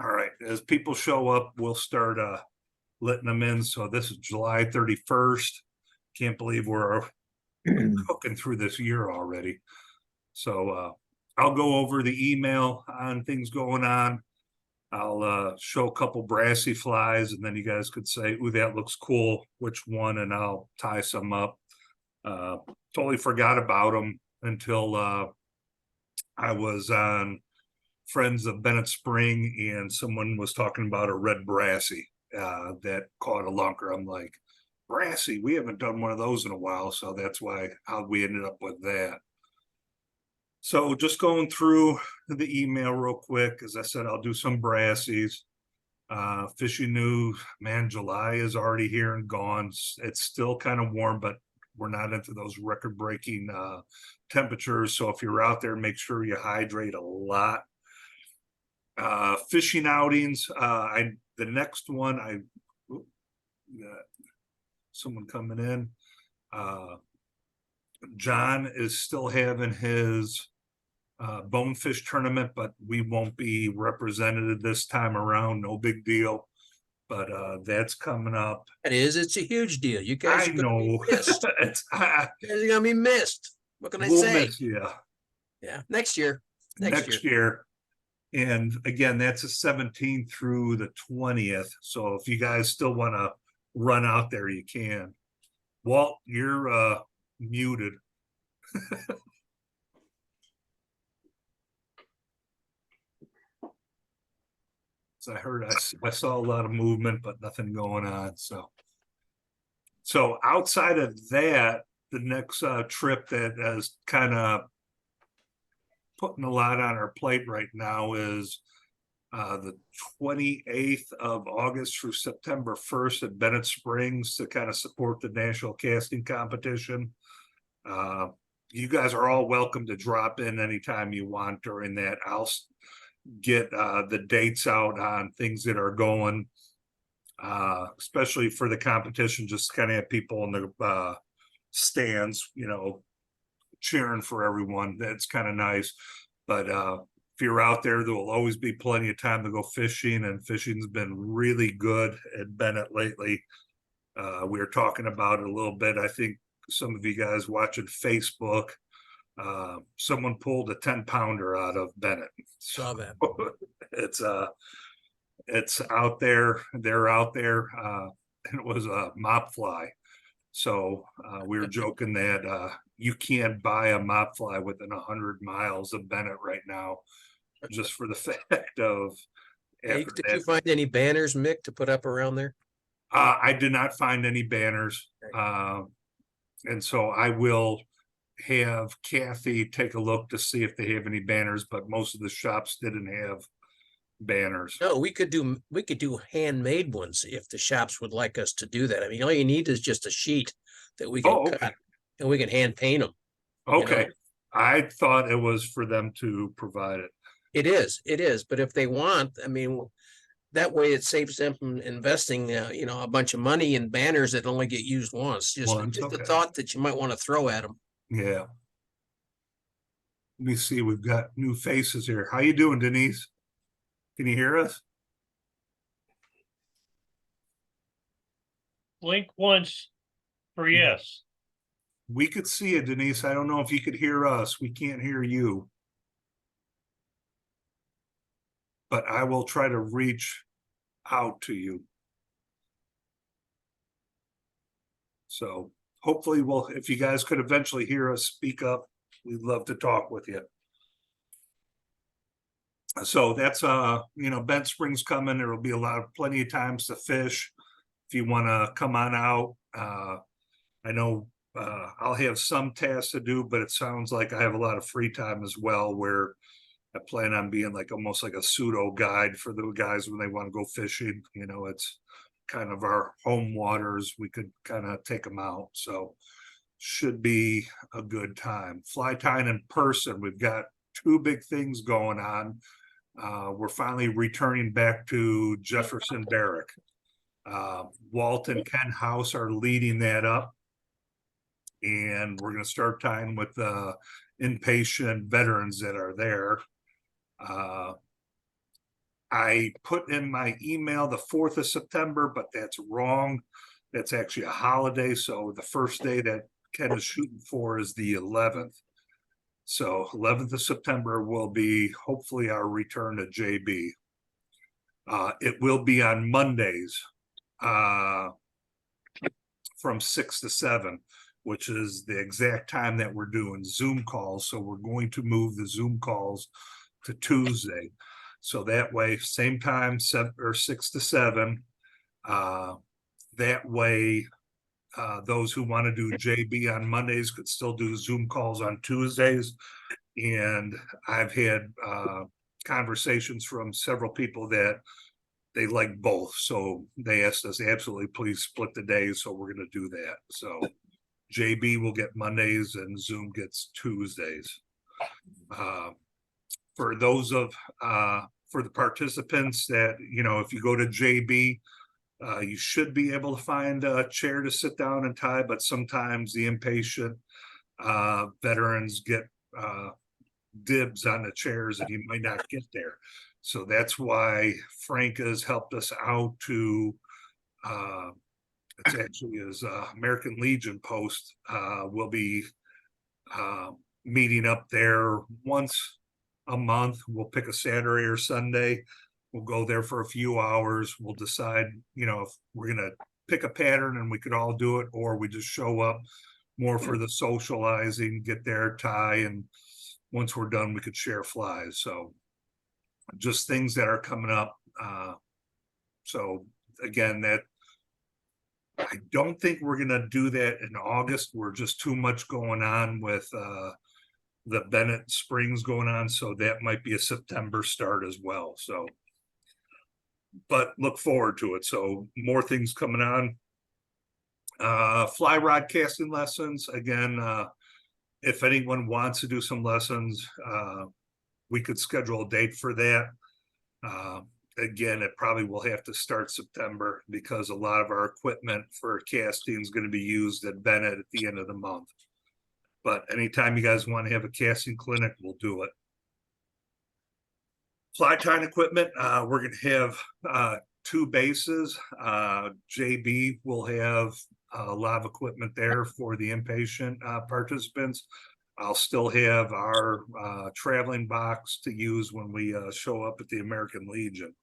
All right, as people show up, we'll start letting them in. So this is July 31st. Can't believe we're cooking through this year already. So I'll go over the email on things going on. I'll show a couple Brassie Flies, and then you guys could say, "Ooh, that looks cool. Which one?" And I'll tie some up. Totally forgot about them until I was on Friends of Bennett Spring, and someone was talking about a red Brassie that caught a lunker. I'm like, Brassie, we haven't done one of those in a while, so that's why how we ended up with that. So just going through the email real quick. As I said, I'll do some Brassies. Fishing news, man, July is already here and gone. It's still kind of warm, but we're not into those record-breaking temperatures. So if you're out there, make sure you hydrate a lot. Fishing outings. The next one, someone coming in. John is still having his bonefish tournament, but we won't be represented this time around. No big deal. But that's coming up. It's a huge deal. You guys I are gonna be know. missed. You guys are gonna be missed. What can I We'll say? miss you Yeah, next year. next year. And again, that's the 17th through the 20th. So if you guys still want to run out there, you can. Walt, you're muted. So I saw a lot of movement, but nothing going on. So outside of that, the next trip that is kind of putting a lot on our plate right now is the 28th of August through September 1st at Bennett Springs to kind of support the national casting competition. You guys are all welcome to drop in anytime you want during that. I'll get the dates out on things that are going, especially for the competition, just kind of have people in the stands, cheering for everyone. That's kind of nice. But if you're out there, there will always be plenty of time to go fishing, and fishing's been really good at Bennett lately. We were talking about it a little bit. I think some of you guys watching Facebook, someone pulled a 10-pounder out of Bennett. Saw that. It's out there. They're out there. It was a mop fly. So we were joking that you can't buy a mop fly within 100 miles of Bennett right now, just for the fact of. Hey, did you find any banners, Mick, to put up around there? I did not find any banners. And so I will have Kathy take a look to see if they have any banners, but most of the shops didn't have banners. No, we could do handmade ones if the shops would like us to do that. I mean, all you need is just a sheet that we can cut and we can hand paint them. Okay. I thought it was for them to provide it. It is. But if they want, I mean, that way it saves them from investing, a bunch of money in banners that only get used once. Just a thought that you might want to throw at them. Yeah. Let me see. We've got new faces here. How you doing, Denise? Can you hear us? Blink once for yes. We could see it, Denise. I don't know if you could hear us. We can't hear you. But I will try to reach out to you. So hopefully if you guys could eventually hear us speak up, we'd love to talk with you. So that's Bent Springs coming. There will be plenty of times to fish. If you want to come on out, I know I'll have some tasks to do, but it sounds like I have a lot of free time as well, where I plan on being almost like a pseudo guide for the guys when they want to go fishing. It's kind of our home waters. We could kind of take them out. So should be a good time. Fly tying in person. We've got two big things going on. We're finally returning back to Jefferson Barrack. Walt and Ken House are leading that up. And we're going to start tying with inpatient veterans that are there. I put in my email the 4th of September, but that's wrong. That's actually a holiday, so the first day that Ken is shooting for is the 11th. So 11th of September will be hopefully our return to JB. It will be on Mondays from 6 to 7, which is the exact time that we're doing Zoom calls. So we're going to move the Zoom calls to Tuesday. So that way, same time, 6 to 7. That way, those who want to do JB on Mondays could still do Zoom calls on Tuesdays. And I've had conversations from several people that they like both. So they asked us, absolutely, please split the days. So we're going to do that. So JB will get Mondays and Zoom gets Tuesdays. For those of, for the participants that, you know, if you go to JB, you should be able to find a chair to sit down and tie, but sometimes the impatient veterans get dibs on the chairs and you might not get there. So that's why Frank has helped us out to, it's actually his American Legion post, will be meeting up there once a month. We'll pick a Saturday or Sunday. We'll go there for a few hours. We'll decide, you know, if we're going to pick a pattern and we could all do it, or we just show up more for the socializing, get there, tie, and once we're done, we could share flies. So just things that are coming up. So again, that I don't think we're going to do that in August. We're just too much going on with the Bennett Springs going on. So that might be a September start as well. So, but look forward to it. So more things coming on. Fly rod casting lessons. Again, if anyone wants to do some lessons, we could schedule a date for that. Again, it probably will have to start September because a lot of our equipment for casting is going to be used at Bennett at the end of the month. But anytime you guys want to have a casting clinic, we'll do it. Fly tying equipment, we're going to have 2 bases. JB will have a lot of equipment there for the inpatient participants. I'll still have our traveling box to use when we show up at the American Legion.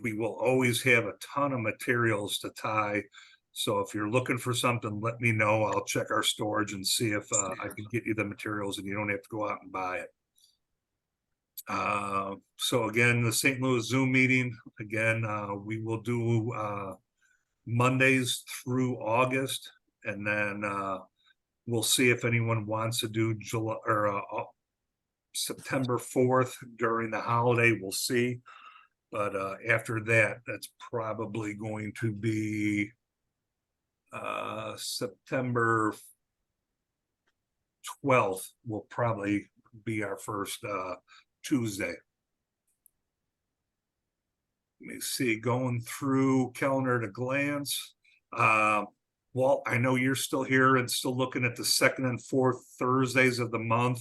We will always have a ton of materials to tie. So if you're looking for something, let me know. I'll check our storage and see if I can get you the materials and you don't have to go out and buy it. So again, the St. Louis Zoom meeting, again, we will do Mondays through August, and then we'll see if anyone wants to do July or September 4th during the holiday. We'll see. But after that, that's probably going to be September 12th will probably be our first Tuesday. Let me see, going through calendar at a glance. Walt, I know you're still here and still looking at the 2nd and 4th Thursdays of the month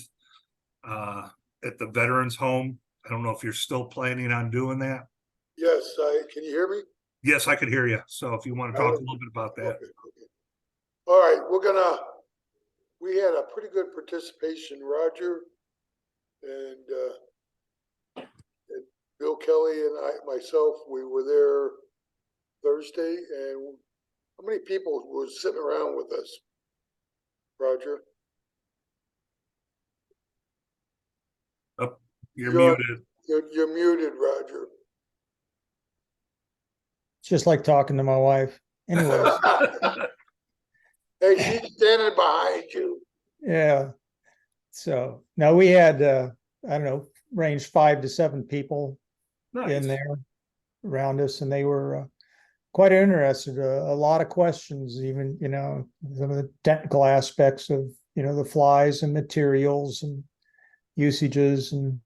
at the Veterans Home. I don't know if you're still planning on doing that. Yes, can you hear me? Yes, I could hear you. So if you want to talk a little bit about that. Okay. All right, we had a pretty good participation, Roger, and Bill Kelly and myself, we were there Thursday, and how many people were sitting around with us, Roger? Oh, you're muted. You're muted, Roger. It's just like talking to my wife. Anyways, Hey, she's standing behind you. yeah. So now we had, I don't know, ranged 5 to 7 people in there around us, and they were quite interested. A lot of questions, even, you know, some of the technical aspects of, you know, the flies and materials and usages, and,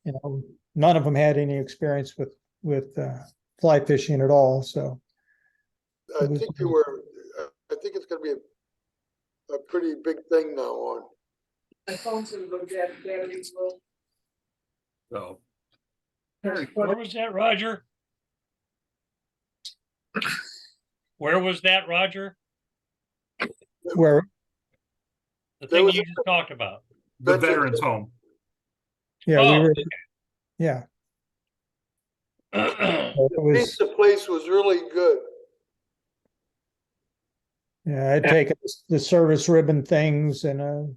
you know, none of them had any experience with fly fishing at all. So I think it's going to be a pretty big thing now on. So Where was that, Roger? Where was that, Roger? Where, The That thing was- you just talked about. The veterans home. yeah, we Oh, were, yeah, okay. so it I think was, the place was really good. yeah, I'd taken the service ribbon things and Oh,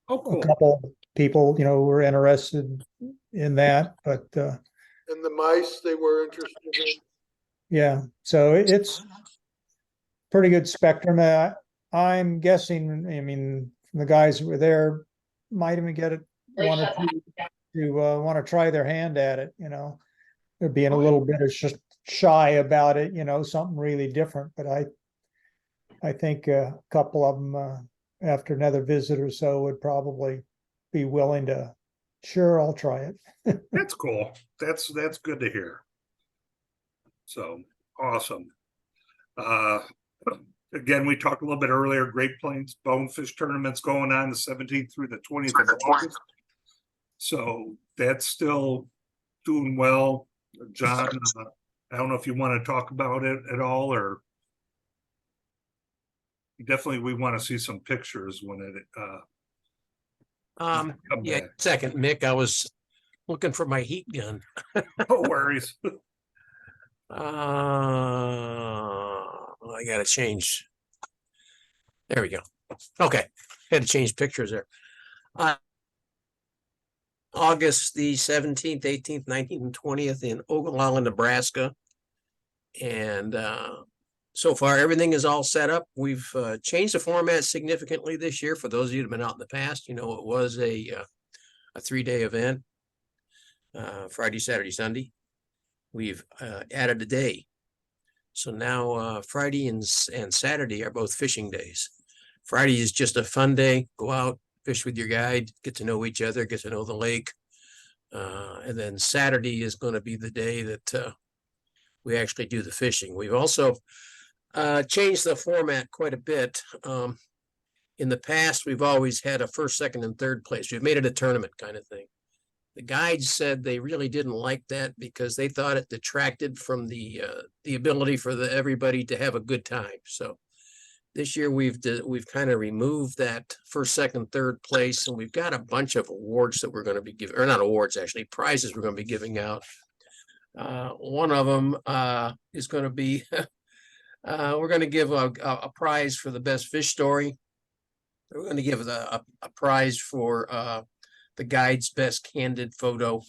a cool. couple people, were interested in that, but, And the mice they were interested in. yeah, so it's pretty good spectrum. I'm guessing, I mean, the guys who were there might even get it one or two to want to try their hand at it, They're being a little bit of shy about it, something really different, but I think a couple of them after another visit or so would probably be willing to, sure, I'll try it. That's cool. That's good to hear. So awesome. Again, we talked a little bit earlier, Great Plains Bonefish Tournament's going on the 17th through the 20th of August. So that's still doing well. John, I don't know if you want to talk about it at all, or definitely we want to see some pictures when it come Yeah, back. second, Mick, I was looking for my heat gun. No worries. I gotta change. There we go. Okay, had to change pictures there. August the 17th, 18th, 19th, and 20th in Ogallala, Nebraska. And so far, everything is all set up. We've changed the format significantly this year. For those of you that have been out in the past, it was a 3-day event, Friday, Saturday, Sunday. We've added a day. So now Friday and Saturday are both fishing days. Friday is just a fun day. Go out, fish with your guide, get to know each other, get to know the lake. And then Saturday is going to be the day that we actually do the fishing. We've also changed the format quite a bit. In the past, we've always had a first, second, and third place. We've made it a tournament kind of thing. The guides said they really didn't like that because they thought it detracted from the ability for everybody to have a good time. So this year we've kind of removed that first, second, third place, and we've got a bunch of awards that we're going to be giving, or not awards actually, prizes we're going to be giving out. One of them is going to be we're going to give a prize for the best fish story. We're going to give a prize for the guide's best candid photo.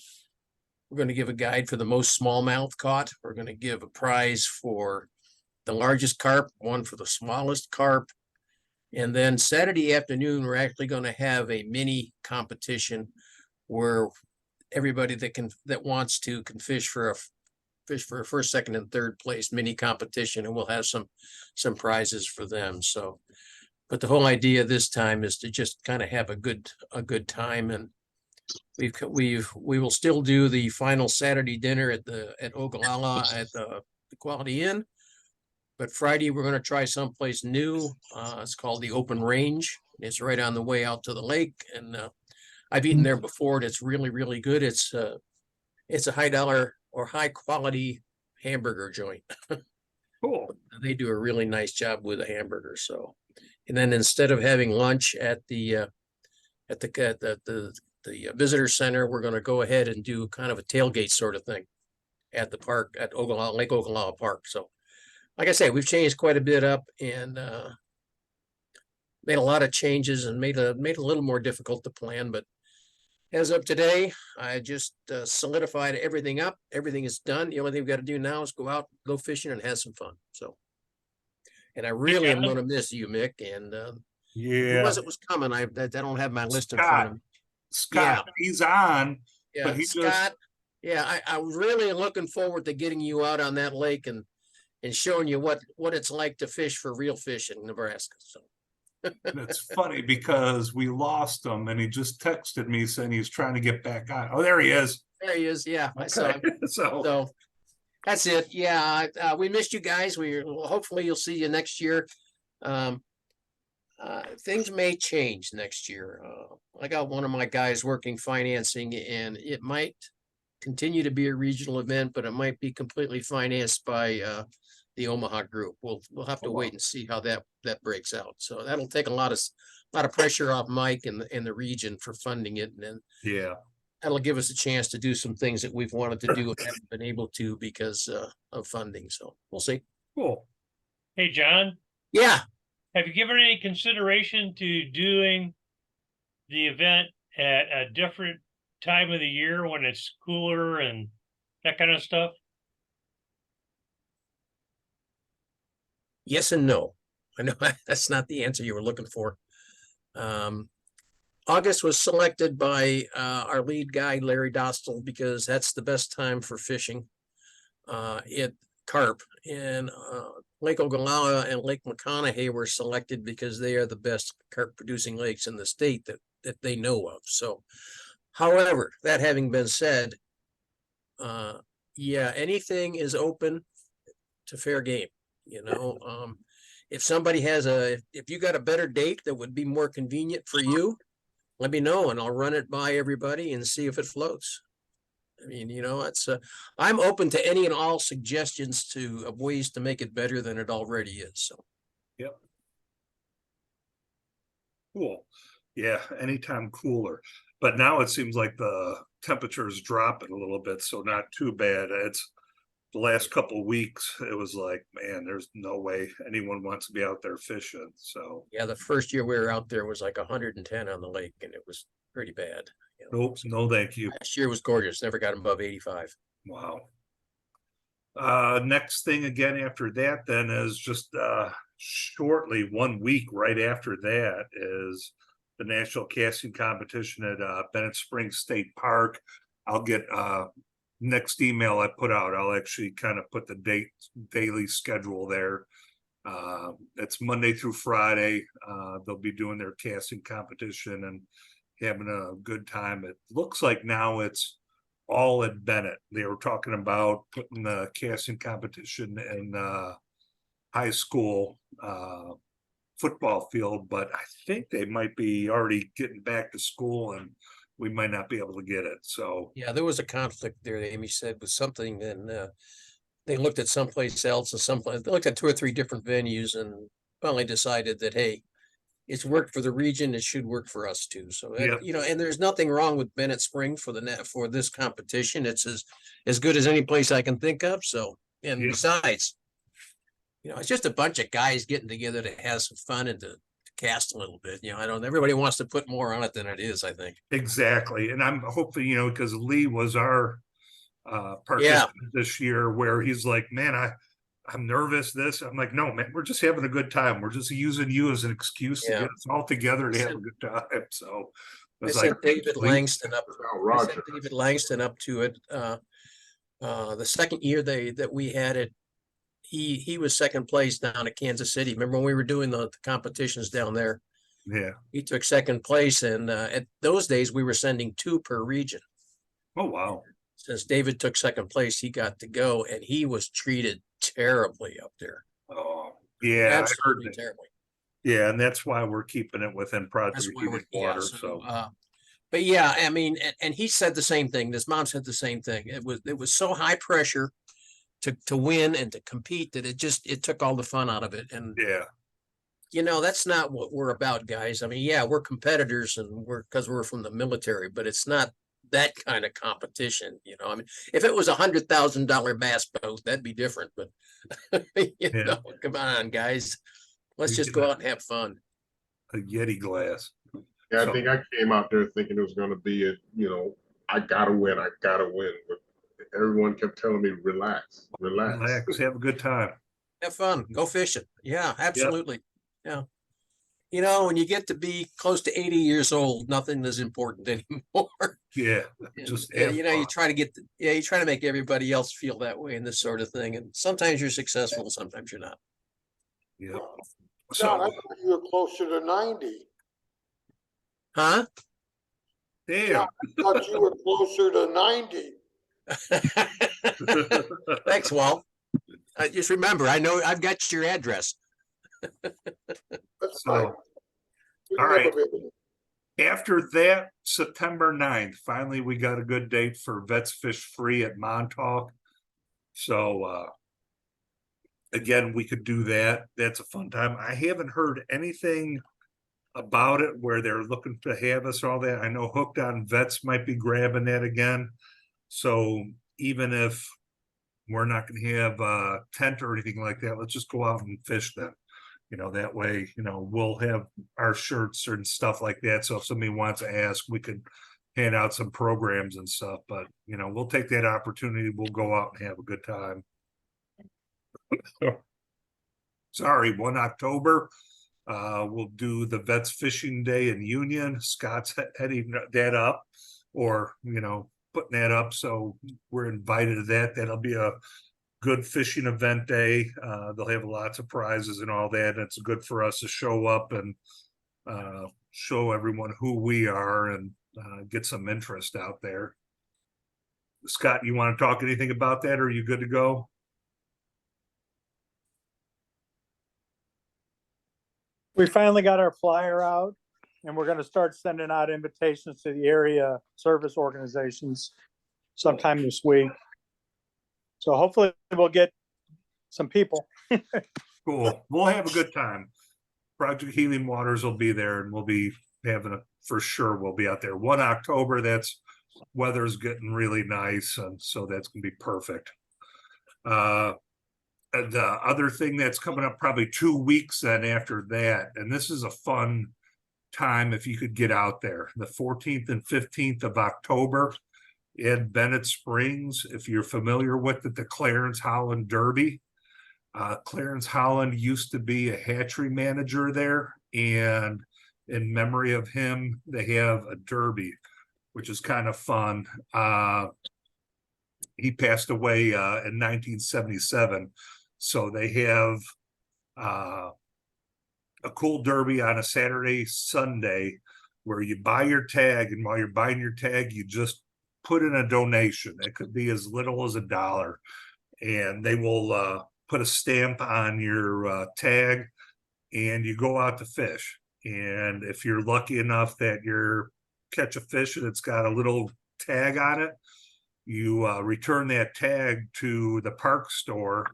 We're going to give a guide for the most smallmouth caught. We're going to give a prize for the largest carp, one for the smallest carp. And then Saturday afternoon, we're actually going to have a mini competition where everybody that wants to can fish for a first, second, and third place mini competition, and we'll have some prizes for them. So, but the whole idea this time is to just kind of have a good time, and we will still do the final Saturday dinner at Ogallala at the Quality Inn. But Friday, we're going to try someplace new. It's called the Open Range. It's right on the way out to the lake. And I've eaten there before, and it's really, really good. It's a high dollar or high quality hamburger joint. Cool. They do a really nice job with the hamburger. So, and then instead of having lunch at the visitor center, we're going to go ahead and do kind of a tailgate sort of thing at the park at Ogallala, Lake Ogallala Park. So, like I say, we've changed quite a bit up and made a lot of changes and made a little more difficult to plan. But as of today, I just solidified everything up. Everything is done. The only thing we've got to do now is go out, go fishing, and have some fun. So, and I really am going to miss you, Mick. And who was coming? I don't have my list in front of me. Scott, he's on. Yeah, but he Scott. Yeah, I was really looking forward to getting you out on that lake and showing you what it's like to fish for real fish in Nebraska. So it's funny because we lost him and he just texted me saying he's trying to get back on. Oh, there he is. There he is. Yeah, I saw him. So that's it. Yeah, we missed you guys. Hopefully you'll see you next year. Things may change next year. I got one of my guys working financing, and it might continue to be a regional event, but it might be completely financed by the Omaha group. We'll have to Oh, wow. wait and see how that breaks out. So that'll take a lot of pressure off Mike and the region for funding it, and then Yeah, that'll give us a chance to do some things that we've wanted to do and haven't been able to because of funding. So we'll see. cool. Hey, John, Yeah. have you given any consideration to doing the event at a different time of the year when it's cooler and that kind of stuff? Yes and no. I know that's not the answer you were looking for. August was selected by our lead guy, Larry Dostal, because that's the best time for fishing at carp. And Lake Ogallala and Lake McConaughey were selected because they are the best carp producing lakes in the state that they know of. So, however, that having been said, yeah, anything is open to fair game. You know, if somebody has if you got a better date that would be more convenient for you, let me know and I'll run it by everybody and see if it floats. I mean, you know, it's I'm open to any and all suggestions of ways to make it better than it already is. So, Yep. Cool. Yeah, anytime cooler. But now it seems like the temperature is dropping a little bit, so not too bad. It's the last couple of weeks, it was like, man, there's no way anyone wants to be out there fishing. So, yeah, the first year we were out there was like 110 on the lake and it was pretty bad. You know? nope, no, thank you. Last year was gorgeous. Never got above 85. Wow. Next thing again after that then is just shortly 1 week right after that is the national casting competition at Bennett Springs State Park. I'll get next email I put out, I'll actually kind of put the daily schedule there. It's Monday through Friday. They'll be doing their casting competition and having a good time. It looks like now it's all at Bennett. They were talking about putting the casting competition in high school football field, but I think they might be already getting back to school and we might not be able to get it. So Yeah, there was a conflict there, Amy said, with something, and they looked at someplace else and they looked at 2 or 3 different venues and finally decided that, hey, it's worked for the region, it should work for us too. So, Yep. you know, and there's nothing wrong with Bennett Springs for this competition. It's as good as any place I can think of. So, and Yep. besides, you know, it's just a bunch of guys getting together to have some fun and to cast a little bit. You know, everybody wants to put more on it than it is, I think. exactly. And I'm hoping, you know, because Lee was our participant this year where he's like, man, I'm nervous. I'm like, no, man, we're just having a good time. We're just using you as an excuse to Yeah. get us all together to I have said- a good time. So I was sent like, David Lee- Langston up. Now, I Roger, sent David Langston up to it. The second year that we had it, he was second place down at Kansas City. Remember when we were doing the competitions down there? Yeah. He took second place, and at those days we were sending 2 per region. Oh, wow. Since David took second place, he got to go, and he was treated terribly up there. Oh, yeah. I heard Absolutely that. terribly. Yeah. And that's why we're keeping it within That's Project why we're, Heated Water. So but yeah, I mean, and he said the same thing. His mom said the same thing. It was so high pressure to win and to compete that it took all the fun out of it. And yeah. you know, that's not what we're about, guys. I mean, yeah, we're competitors and because we're from the military, but it's not that kind of competition. You know, I mean, if it was $100,000 bass boat, that'd be different. But you Yeah. know, come on, guys, let's We just can- go out and have fun. A Yeti glass. yeah, So- I think I came out there thinking it was going to be I gotta win, but everyone kept telling me, relax. Relax, have a good time. Have fun, go fishing. Yeah, absolutely. Yeah. You know, when you get to be close to 80 years old, nothing is important anymore. Yeah. And, Just you have know, you fun. try to you try to make everybody else feel that way in this sort of thing. And sometimes you're successful, and sometimes you're not. Yeah. John, I So, thought you were closer to 90. Huh? damn. I thought you were closer to 90. Thanks, Walt. Just remember, I know I've got your address. That's So, fine. We all can have a right. bit- After that, September 9th, finally, we got a good date for Vets Fish Free at Montauk. So, again, we could do that. That's a fun time. I haven't heard anything about it where they're looking to have us all that. I know Hooked on Vets might be grabbing that again. So even if we're not going to have a tent or anything like that, let's just go out and fish then. You know, that way, you know, we'll have our shirts and stuff like that. So if somebody wants to ask, we could hand out some programs and stuff. But, you know, we'll take that opportunity. We'll go out and have a good time. Sorry, 1 October. We'll do the Vets Fishing Day in Union. Scott's heading that up, or, you know, putting that up. So we're invited to that. That'll be a good fishing event day. They'll have lots of prizes and all that. It's good for us to show up and show everyone who we are and get some interest out there. Scott, you want to talk anything about that, or are you good to go? We finally got our flyer out, and we're gonna start sending out invitations to the area service organizations sometime this week. So hopefully we'll get some people. Cool. We'll have a good time. Project Healing Waters will be there, and we'll be having for sure we'll be out there. 1 October, that's weather's getting really nice, and so that's gonna be perfect. And the other thing that's coming up probably 2 weeks then after that, and this is a fun time if you could get out there, the 14th and 15th of October in Bennett Springs. If you're familiar with it, the Clarence Holland Derby. Clarence Holland used to be a hatchery manager there, and in memory of him, they have a derby, which is kind of fun. He passed away in 1977. So they have a cool derby on a Saturday, Sunday, where you buy your tag, and while you're buying your tag, you just put in a donation. It could be as little as $1, and they will put a stamp on your tag, and you go out to fish. And if you're lucky enough that you're catch a fish and it's got a little tag on it, you return that tag to the park store.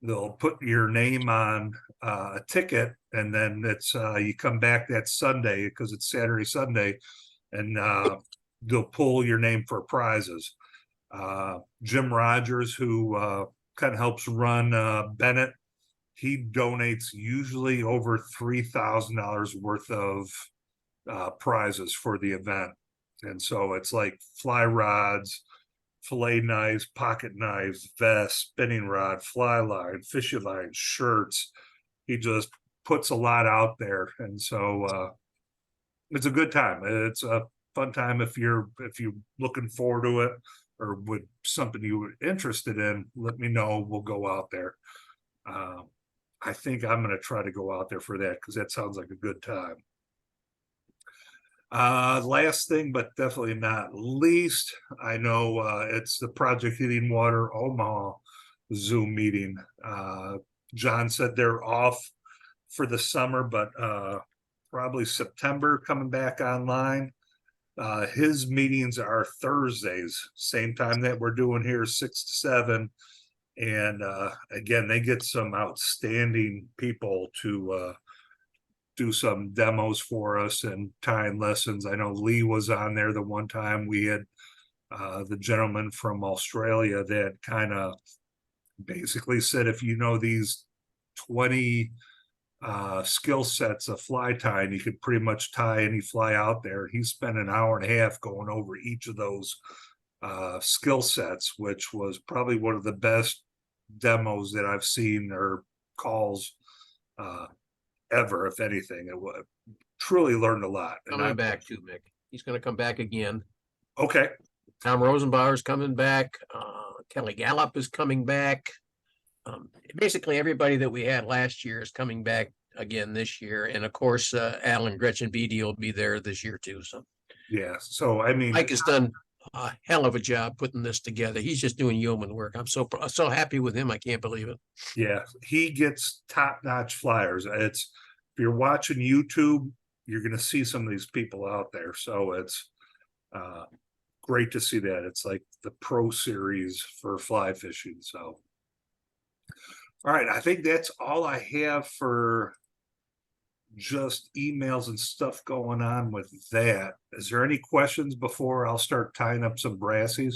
They'll put your name on a ticket, and then it's you come back that Sunday, because it's Saturday, Sunday, and they'll pull your name for prizes. Jim Rogers, who kind of helps run Bennett, he donates usually over $3,000 worth of prizes for the event. And so it's like fly rods, fillet knives, pocket knives, vests, spinning rod, fly line, fishing line, shirts. He just puts a lot out there, and so it's a good time. It's a fun time if you're looking forward to it, or would something you were interested in. Let me know. We'll go out there. I think I'm going to try to go out there for that, because that sounds like a good time. Last thing, but definitely not least, I know it's the Project Heating Water Omaha Zoom meeting. John said they're off for the summer, but probably September coming back online. His meetings are Thursdays, same time that we're doing here, 6 to 7. And again, they get some outstanding people to do some demos for us and tying lessons. I know Lee was on there the one time. We had the gentleman from Australia that kind of basically said, if you know these 20 skill sets of fly tying, you could pretty much tie any fly out there. He spent an hour and a half going over each of those skill sets, which was probably one of the best demos that I've seen, or calls ever. If anything, it would truly learned a lot. Coming back too, Mick. He's gonna come back again. Okay. Tom Rosenbauer's coming back. Kelly Gallup is coming back. Basically everybody that we had last year is coming back again this year. And of course, Alan Gretchen Beatty will be there this year too. So yeah. So I mean, Mike has done a hell of a job putting this together. He's just doing yeoman work. I'm so happy with him. I can't believe it. yeah, he gets top-notch flyers. It's, if you're watching YouTube, you're gonna see some of these people out there. So it's great to see that. It's like the pro series for fly fishing. So all right, I think that's all I have for just emails and stuff going on with that. Is there any questions before I'll start tying up some brassies?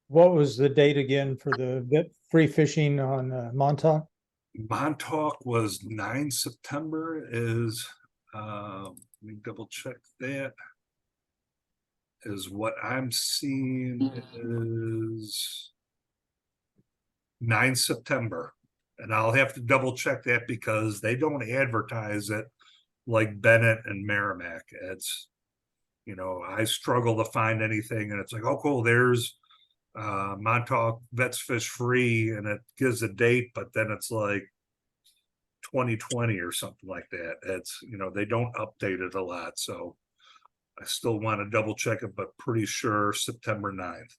What was the date again for the free fishing on Montauk? Montauk was 9 September is, let me double check that. Is what I'm seeing is 9 September. And I'll have to double check that because they don't advertise it like Bennett and Merrimack. It's, you know, I struggle to find anything and it's like, oh, cool, there's Montauk Vets Fish Free, and it gives a date, but then it's like 2020 or something like that. It's, you know, they don't update it a lot. So I still want to double check it, but pretty sure September 9th.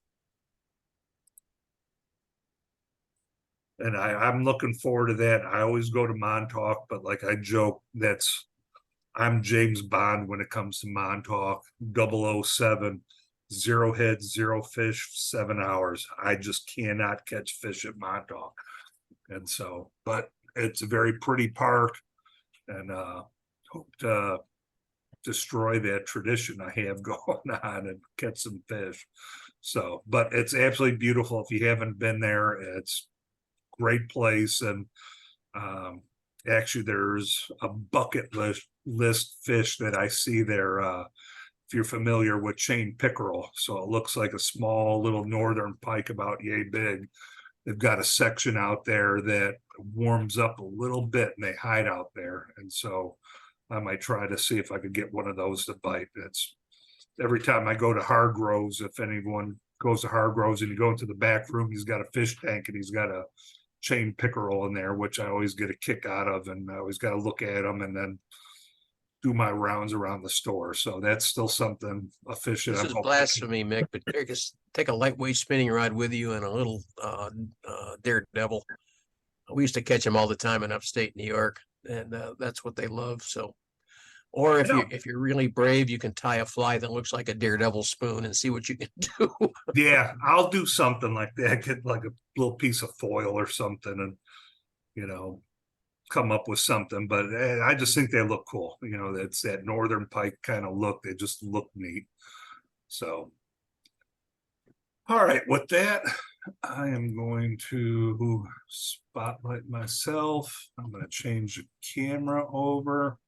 And I'm looking forward to that. I always go to Montauk, but like I joke, I'm James Bond when it comes to Montauk. 007, 0 hits, 0 fish, 7 hours. I just cannot catch fish at Montauk. And so, but it's a very pretty park, and hope to destroy that tradition I have going on and catch some fish. So, but it's absolutely beautiful. If you haven't been there, it's great place. And actually there's a bucket list fish that I see there. If you're familiar with chain pickerel, so it looks like a small little northern pike about yay big. They've got a section out there that warms up a little bit and they hide out there. And so I might try to see if I could get one of those to bite. It's every time I go to Hargroves, if anyone goes to Hargroves and you go into the back room, he's got a fish tank and he's got a chain pickerel in there, which I always get a kick out of, and I always got to look at them and then do my rounds around the store. So that's still something, a fish that This I'm is hoping- blasphemy, Mick, but take a lightweight spinning rod with you and a little daredevil. We used to catch them all the time in upstate New York, and that's what they love. So, or if you're really brave, you can tie a fly that looks like a daredevil spoon and see what you can do. Yeah, I'll do something like that. Get like a little piece of foil or something, and you know, come up with something. But I just think they look cool. You know, it's that northern pike kind of look. They just look neat. So, all right, with that, I am going to spotlight myself. I'm going to change the camera over.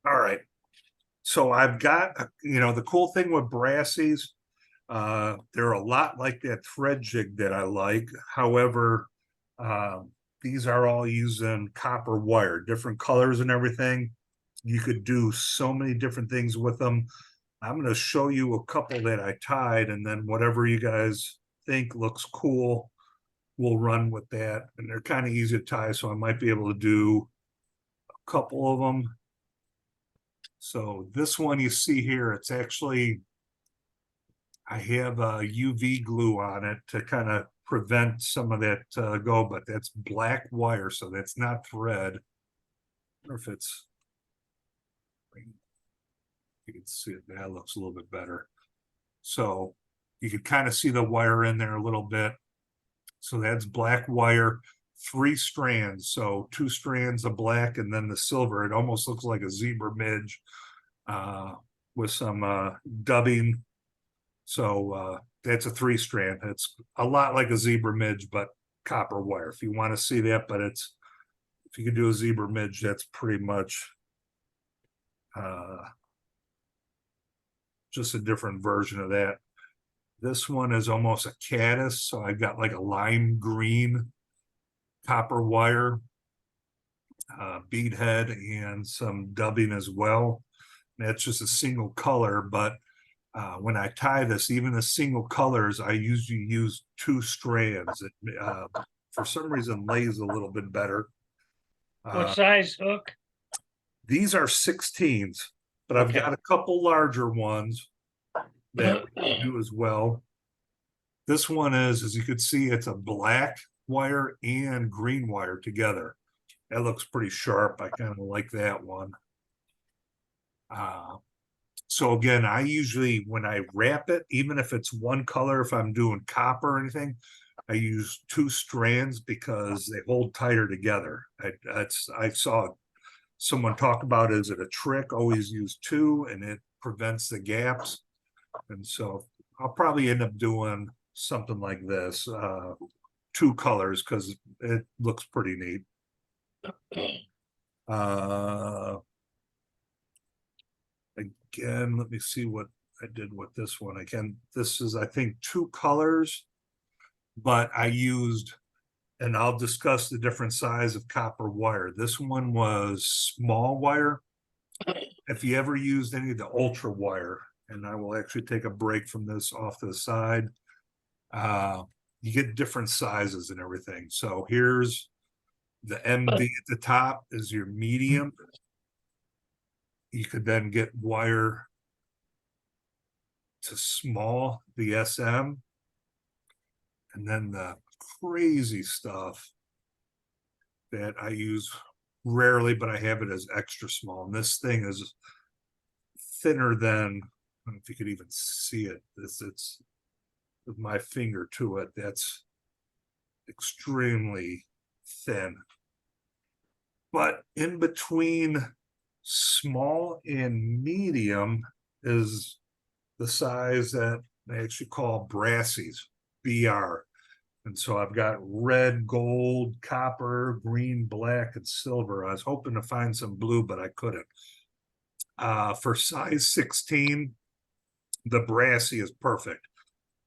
All right. So I've got, you know, the cool thing with Brassies, they're a lot like that thread jig that I like. However, these are all using copper wire, different colors and everything. You could do so many different things with them. I'm going to show you a couple that I tied, and then whatever you guys think looks cool, we'll run with that. And they're kind of easy to tie, so I might be able to do a couple of them. So this one you see here, it's actually, I have a UV glue on it to kind of prevent some of that go, but that's black wire, so that's not thread. I wonder if it's, you can see it, that looks a little bit better. So you can kind of see the wire in there a little bit. So that's black wire, 3 strands. So 2 strands of black and then the silver. It almost looks like a zebra midge with some dubbing. So that's a 3 strand. It's a lot like a zebra midge, but copper wire. If you want to see that, but it's, if you could do a zebra midge, that's pretty much just a different version of that. This one is almost a caddis, so I got like a lime green copper wire bead head and some dubbing as well. That's just a single color, but when I tie this, even the single colors, I usually use 2 strands. It for some reason lays a little bit better. What size hook? These are 16s, but I've Okay. got a couple larger ones that do as well. This one is, as you can see, it's a black wire and green wire together. That looks pretty sharp. I kind of like that one. So again, I usually, when I wrap it, even if it's one color, if I'm doing copper or anything, I use 2 strands because they hold tighter together. I saw someone talk about, is it a trick? Always use 2 and it prevents the gaps. And so I'll probably end up doing something like this, 2 colors, because it looks pretty neat. Again, let me see what I did with this one. Again, this is, I think, 2 colors, but I used, and I'll discuss the different size of copper wire. This one was small wire. If you ever used any of the ultra wire, and I will actually take a break from this off to the side, you get different sizes and everything. So here's the MD at the top is your medium. You could then get wire to small, the SM, and then the crazy stuff that I use rarely, but I have it as extra small. And this thing is thinner than, I don't know if you could even see it. It's with my finger to it. That's extremely thin. But in between small and medium is the size that they actually call Brassies, BR. And so I've got red, gold, copper, green, black, and silver. I was hoping to find some blue, but I couldn't. For size 16, the Brassie is perfect.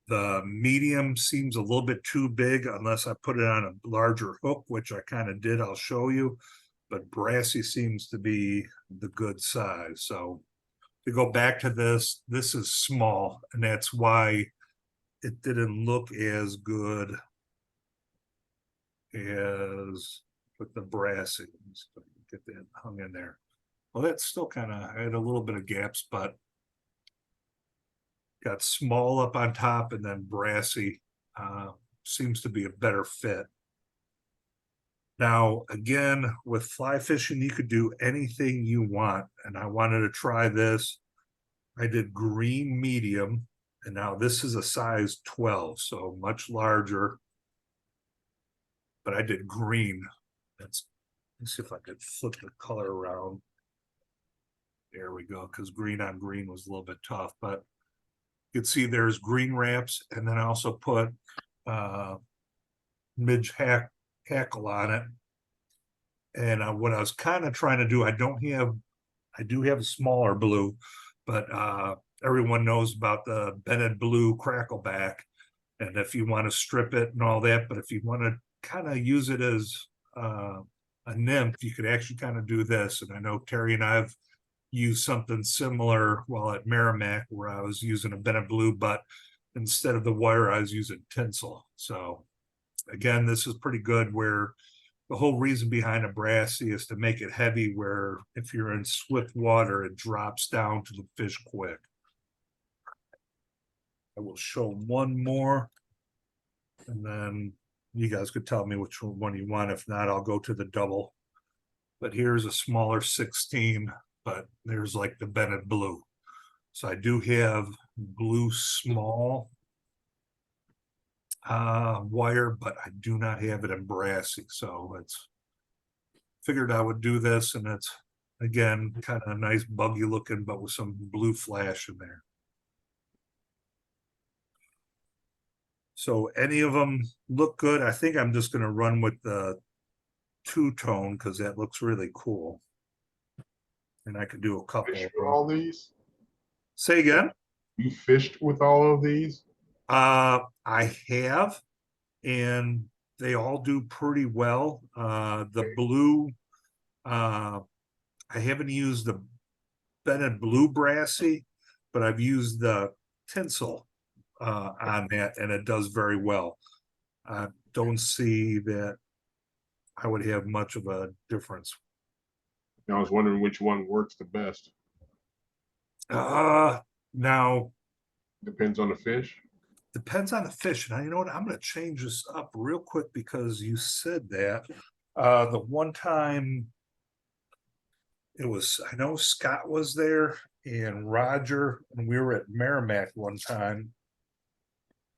The medium seems a little bit too big unless I put it on a larger hook, which I kind of did. I'll show you. But Brassie seems to be the good size. So to go back to this is small, and that's why it didn't look as good as with the Brassie. Let's get that hung in there. Well, that's still kind of, I had a little bit of gaps, but got small up on top, and then Brassie seems to be a better fit. Now, again, with fly fishing, you could do anything you want. And I wanted to try this. I did green medium, and now this is a size 12, so much larger. But I did green. Let's see if I could flip the color around. There we go, because green on green was a little bit tough. But you can see there's green wraps, and then I also put midge hackle on it. And what I was kind of trying to do, I do have a smaller blue, but everyone knows about the Bennett blue crackleback. And if you want to strip it and all that, but if you want to kind of use it as a nymph, you could actually kind of do this. And I know Terry and I've used something similar while at Merrimack, where I was using a Bennett blue, but instead of the wire, I was using tinsel. So again, this is pretty good, where the whole reason behind a Brassie is to make it heavy, where if you're in swift water, it drops down to the fish quick. I will show one more, and then you guys could tell me which one you want. If not, I'll go to the double. But here's a smaller 16, but there's like the Bennett blue. So I do have blue small wire, but I do not have it in Brassie. So it's figured I would do this, and it's again kind of nice buggy looking, but with some blue flash in there. So any of them look good. I think I'm just going to run with the 2-tone because that looks really cool. And I could do a couple. Fished with all these? Say again? You fished with all of these? I have, and they all do pretty well. The blue, I haven't used the Bennett blue Brassie, but I've used the tinsel on that, and it does very well. I don't see that I would have much of a difference. I was wondering which one works the best. Now, Depends on the fish. depends on the fish. Now, you know what? I'm going to change this up real quick because you said that. The one time I know Scott was there and Roger, and we were at Merrimack one time.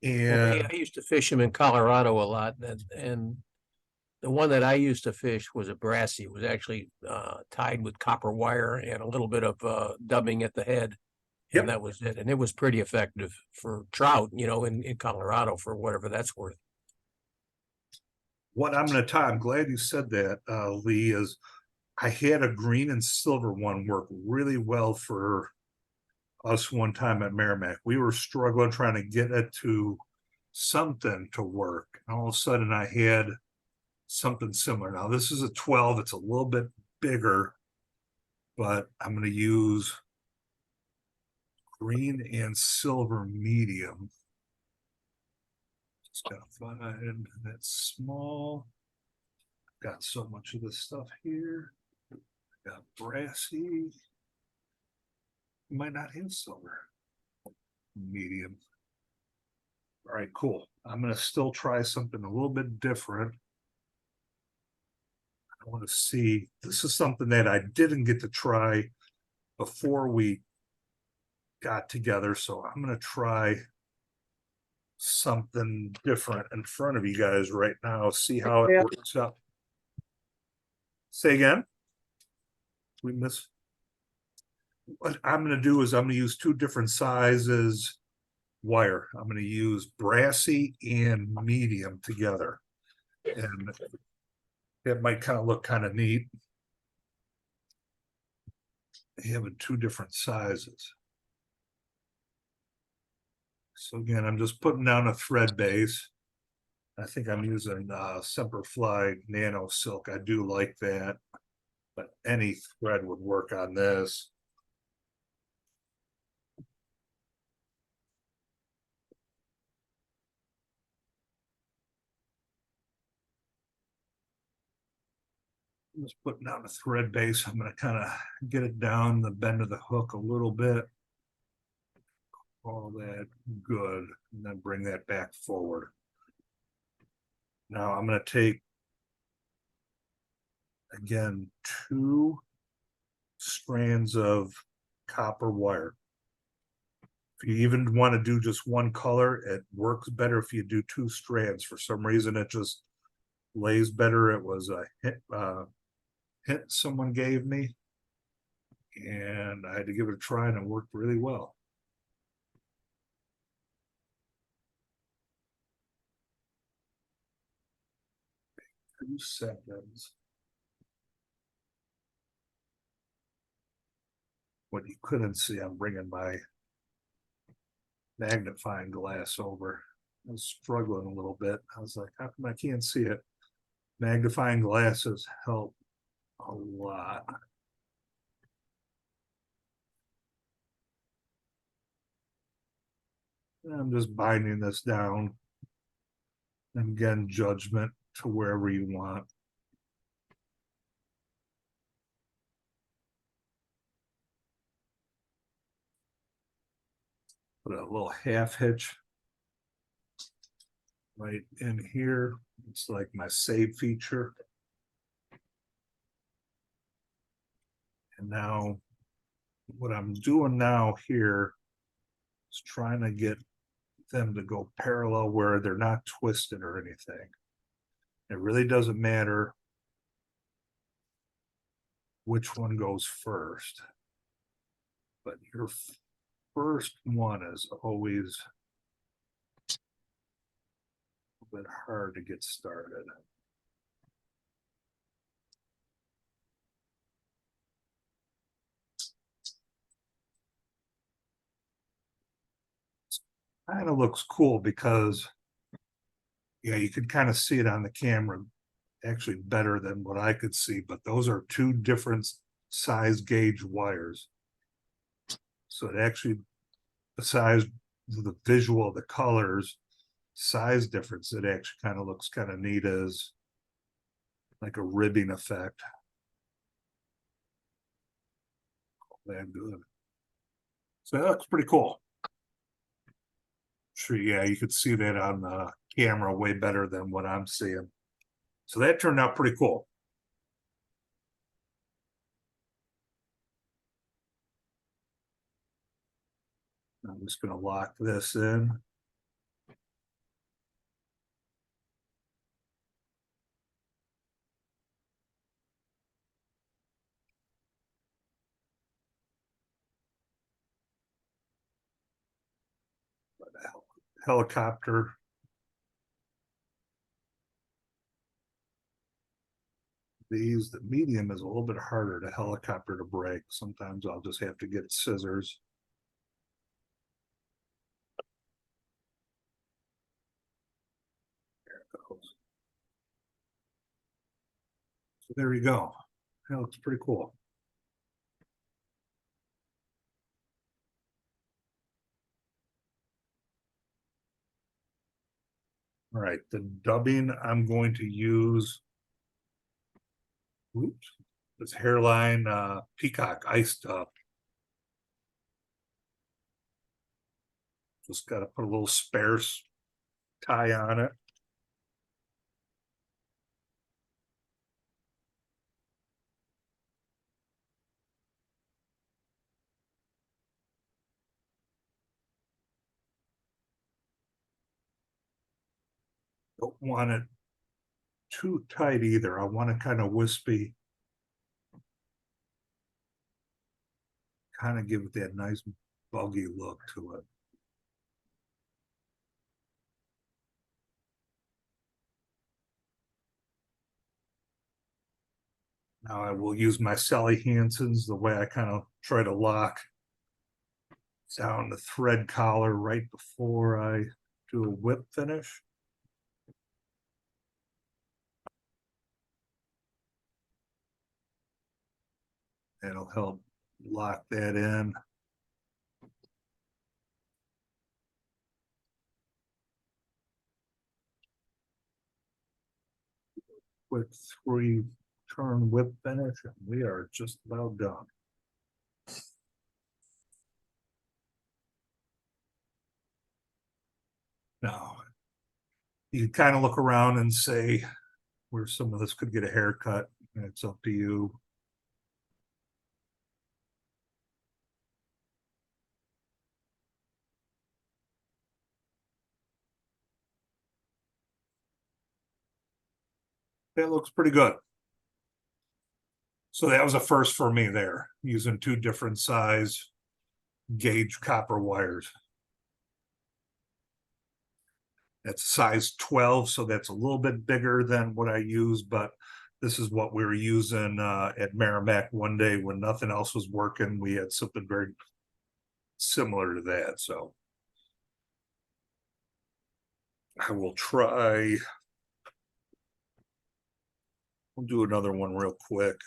And I used to fish them in Colorado a lot, and the one that I used to fish was a Brassie. It was actually tied with copper wire and a little bit of dubbing at the head. Yep. And that was it. And it was pretty effective for trout, in Colorado, for whatever that's worth. what I'm gonna I'm glad you said that, Lee, is I had a green and silver one work really well for us one time at Merrimack. We were struggling trying to get it to something to work. And all of a sudden I had something similar. Now this is a 12, it's a little bit bigger, but I'm gonna use green and silver medium. Just gotta find that small. Got so much of this stuff here. Got Brassie. Might not have silver. Medium. All right, cool. I'm gonna still try something a little bit different. I want to see, this is something that I didn't get to try before we got together, so I'm gonna try something different in front of you guys right now, see how it Yeah. works out. Say again? We miss. What I'm gonna do is I'm gonna use two different sizes wire. I'm gonna use Brassie and medium together. And it might kind of look kind of neat. Having two different sizes. So again, I'm just putting down a thread base. I think I'm using Semper Fly Nano Silk. I do like that, but any thread would work on this. I'm just putting down a thread base. I'm going to kind of get it down the bend of the hook a little bit. All that good, and then bring that back forward. Now I'm going to take, again, two strands of copper wire. If you even want to do just one color, it works better if you do two strands. For some reason, it just lays better. It was a hint someone gave me, and I had to give it a try, and it worked really well. 2 seconds. What you couldn't see, I'm bringing my magnifying glass over. I was struggling a little bit. I was like, how come I can't see it? Magnifying glasses help a lot. I'm just binding this down. And again, judgment to wherever you want. Put a little half hitch right in here. It's like my save feature. And now what I'm doing now here is trying to get them to go parallel where they're not twisted or anything. It really doesn't matter which one goes first, but your first one is always a bit hard to get started. Kind of looks cool because, yeah, you could kind of see it on the camera actually better than what I could see, but those are two different size gauge wires. So it actually, besides the visual of the colors, size difference, it actually kind of looks kind of neat as like a ribbing effect. That good. So that looks pretty cool. Sure, yeah, you could see that on the camera way better than what I'm seeing. So that turned out pretty cool. I'm just gonna lock this in. Helicopter. The medium is a little bit harder to helicopter to break. Sometimes I'll just have to get scissors. There it goes. So there you go. That looks pretty cool. All right, the dubbing I'm going to use. Oops, this hairline peacock ice dub. Just got to put a little spare tie on it. Don't want it too tight either. I want it kind of wispy. Kind of give it that nice buggy look to it. Now I will use my Sally Hansen's the way I kind of try to lock down the thread collar right before I do a whip finish. That'll help lock that in. Quick 3-turn whip finish, and we are just about done. Now, you kind of look around and say where some of this could get a haircut, and it's up to you. That looks pretty good. So that was a first for me there, using 2 different size gauge copper wires. That's size 12, so that's a little bit bigger than what I use, but this is what we were using at Merrimack one day when nothing else was working. We had something very similar to that, so I will try. We'll do another one real quick.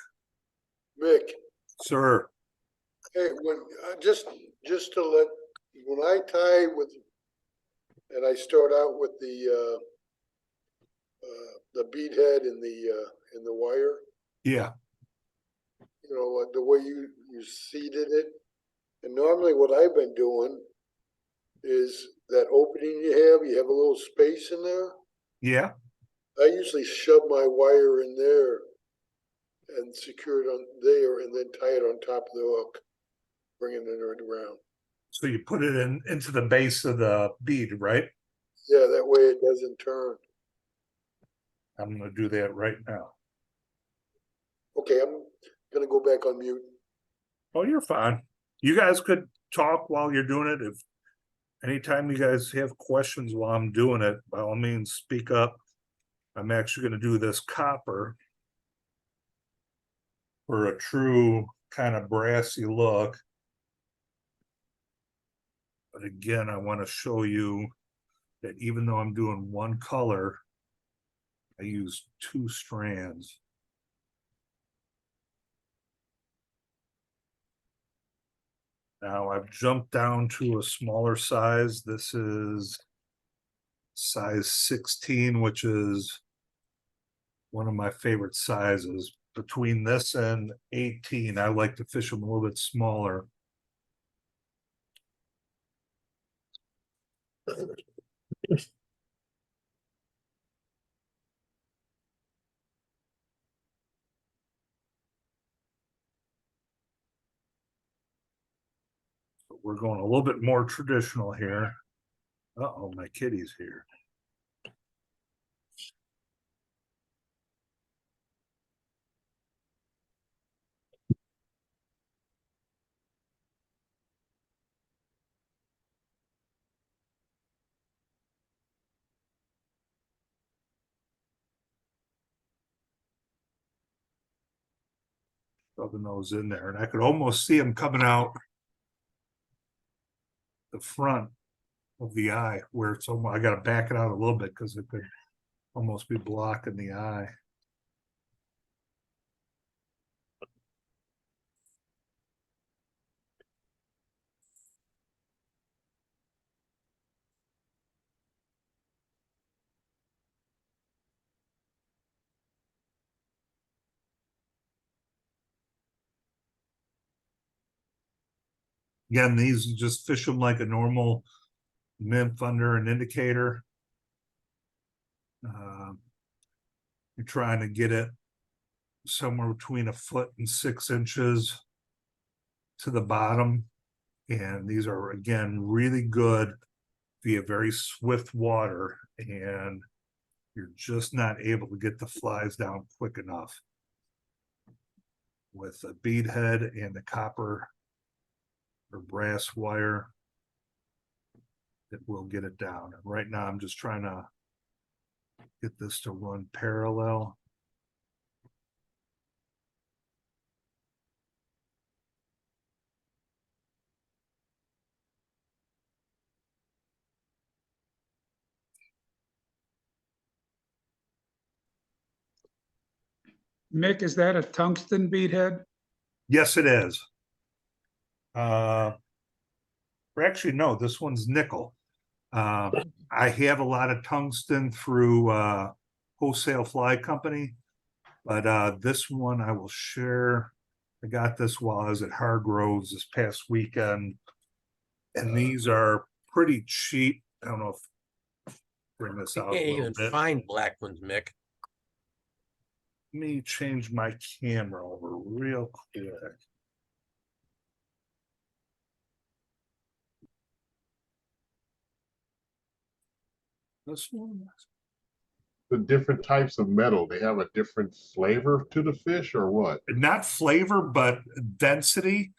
Mick, Sir, hey, when, just to let, when I tie with, and I start out with the bead head and the wire, yeah, you know, like the way you seeded it. And normally what I've been doing is that opening you have a little space in there. yeah, I usually shove my wire in there and secure it on there and then tie it on top of the hook, bringing it around. so you put it into the base of the bead, right? Yeah, that way it doesn't turn. I'm gonna do that right now. Okay, I'm gonna go back on mute. Oh, you're fine. You guys could talk while you're doing it. If anytime you guys have questions while I'm doing it, by all means, speak up. I'm actually gonna do this copper for a true kind of brassy look. But again, I want to show you that even though I'm doing one color, I use 2 strands. Now I've jumped down to a smaller size. This is size 16, which is one of my favorite sizes. Between this and 18, I like to fish them a little bit smaller. we're going a little bit more traditional here. Uh-oh, my kitty's here. Rubbing those in there, and I could almost see them coming out the front of the eye where it's almost, I gotta back it out a little bit because it could almost be blocking the eye. Again, these you just fish them like a normal nymph under an indicator. You're trying to get it somewhere between 1 foot and 6 inches to the bottom. And these are, again, really good via very swift water, and you're just not able to get the flies down quick enough. With a bead head and the copper or brass wire, it will get it down. And right now I'm just trying to get this to run parallel. Mick, is that a tungsten beadhead? Yes, it is. Or actually, no, this one's nickel. I have a lot of tungsten through Wholesale Fly Company, but this one I will share. I got this while I was at Hargroves this past weekend, and these are pretty cheap. I don't know if bring this You out a can't little even bit. find black ones, Mick. Let me change my camera over real quick. This one. The different types of metal, they have a different flavor to the fish or what? Not flavor, but density.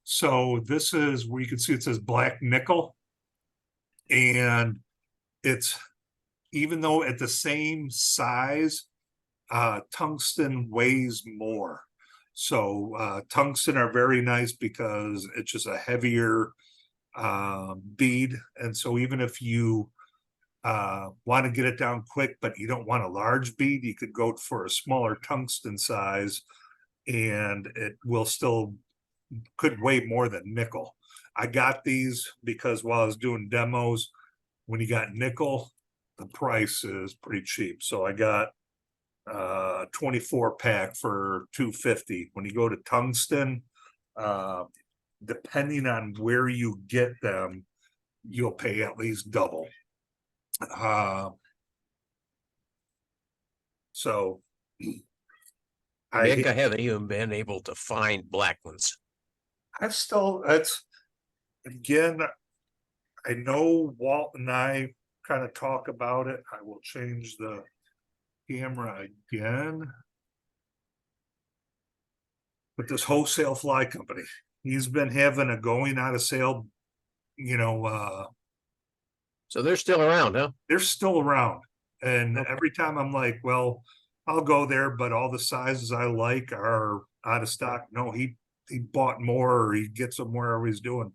So this is where you can see it says black nickel. And it's, even though at the same size, tungsten weighs more. So tungsten are very nice because it's just a heavier bead. And so even if you want to get it down quick, but you don't want a large bead, you could go for a smaller tungsten size and it will still could weigh more than nickel. I got these because while I was doing demos, when you got nickel, the price is pretty cheap. So I got 24 pack for $250. When you go to tungsten, depending on where you get them, you'll pay at least double. So Mick, I haven't even been able to find black ones. I've still, it's, again, I know Walt and I kind of talk about it. I will change the camera again. But this Wholesale Fly Company, he's been having a going out of sale, you know, So they're still around, huh? they're still around. And Okay. every time I'm like, well, I'll go there, but all the sizes I like are out of stock. No, he bought more, or he gets them wherever he's doing.